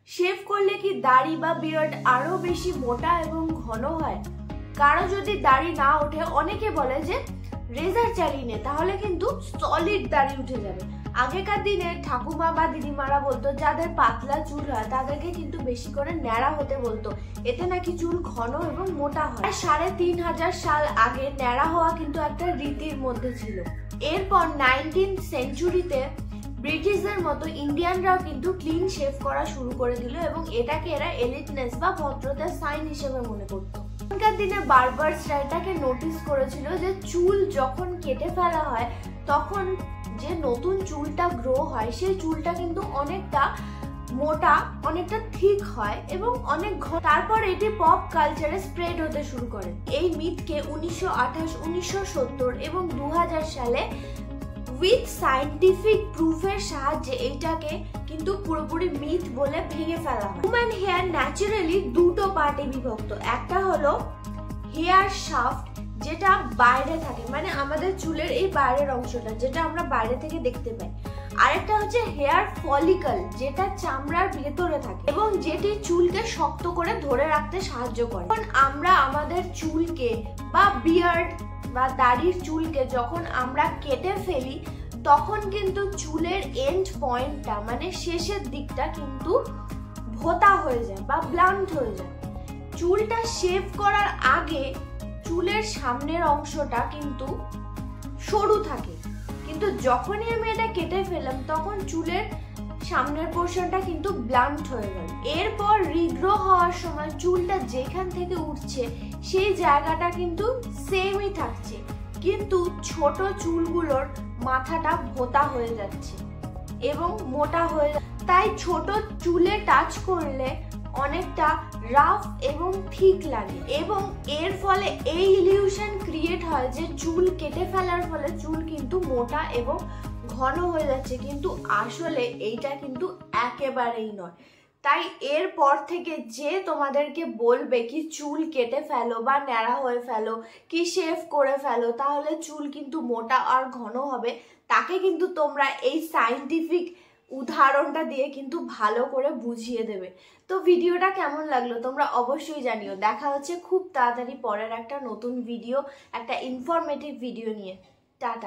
Shave করলে কি দাড়ি বা বিয়ার্ড আরো বেশি মোটা এবং ঘন হয়? কারো যদি দাড়ি না ওঠে, অনেকে বলে যে রেজার চালিয়ে নে, তাহলে কিন্তু সলিড দাড়ি উঠে যাবে। আগেকার দিনে ঠাকুমা বা দিদিমারা বলতো যাদের পাতলা চুল হয় তাদেরকে কিন্তু বেশি করে ন্যাড়া হতে বলতো, এতে নাকি চুল ঘন এবং মোটা হয়। 3500 সাল আগে ন্যাড়া হওয়া কিন্তু একটা রীতির মধ্যে ছিল। এরপর 19th সেঞ্চুরিতে ব্রিটিশদের মতো ইন্ডিয়ানরাও কিন্তু ক্লিন শেভ করা শুরু করে দিল এবং এটাকে এরা এলিটনেস বা ভদ্রতার সাইন হিসেবে মনে করত। এখনকার দিনে বারবারসরা এটাকে নোটিস করেছিল যে চুল যখন কেটে ফেলা হয় তখন যে নতুন চুলটা গ্রো হয় সেই চুলটা কিন্তু অনেকটা মোটা, অনেকটা থিক হয় এবং অনেক ঘন। তারপর এটি পপ কালচারে স্প্রেড হতে শুরু করে। এই মিথকে 1928, 1970 এবং 2000 সালে উইথ সায়েন্টিফিক প্রুফের সাহায্যে এইটাকে কিন্তু পুরোপুরি মিথ বলে ভেঙে ফেলা হয়। হিউম্যান হেয়ার ন্যাচারালি দুটো পার্টে বিভক্ত। একটা হলো হেয়ার শাফট, যেটা বাইরে থাকে, মানে আমাদের চুলের এই বাইরের অংশটা যেটা আমরা বাইরে থেকে দেখতে পাই। আরেকটা হচ্ছে হেয়ার ফলিকল, যেটা চামড়ার ভেতরে থাকে এবং যেটি চুলকে শক্ত করে ধরে রাখতে সাহায্য করে। যখন আমরা আমাদের চুলকে বা বিয়ার্ড বা দাড়ির চুলকে যখন আমরা কেটে ফেলি তখন কিন্তু চুলের এন্ড পয়েন্টটা মানে শেষের দিকটা কিন্তু ভোঁতা হয়ে যায় বা ব্লান্ট হয়ে যায়। চুলটা শেভ করার আগে চুলের সামনের অংশটা কিন্তু সরু থাকে, কিন্তু যখনই আমি এটা কেটে ফেললাম তখন চুলের সামনের পোর্শনটা কিন্তু ব্লান্ট হয়ে গেল। এরপর রিগ্রো হওয়ার সময় চুলটা যেখান থেকে উঠছে সেই জায়গাটা কিন্তু সেমই থাকছে, কিন্তু ছোট চুলগুলোর মাথাটা ভোঁতা হয়ে যাচ্ছে এবং মোটা হয়ে যাচ্ছে। তাই ছোট চুলে টাচ করলে অনেকটা রাফ এবং ঠিক লাগে এবং এর ফলে এই ইলিউশন ক্রিয়েট হয় যে চুল কেটে ফেলার ফলে চুল কিন্তু মোটা এবং ঘন হয়ে যাচ্ছে, কিন্তু আসলে এইটা কিন্তু একেবারেই নয়। তাই এরপর থেকে যে তোমাদেরকে বলবে কি চুল কেটে ফেলো বা ন্যাড়া হয়ে ফেলো কি শেভ করে ফেলো তাহলে চুল কিন্তু মোটা আর ঘন হবে, তাকে কিন্তু তোমরা এই সায়েন্টিফিক উদাহরণটা দিয়ে কিন্তু ভালো করে বুঝিয়ে দেবে। তো ভিডিওটা কেমন লাগলো তোমরা অবশ্যই জানিও। দেখা হচ্ছে খুব তাড়াতাড়ি পরের একটা নতুন ভিডিও, একটা ইনফরমেটিভ ভিডিও নিয়ে। টাটা।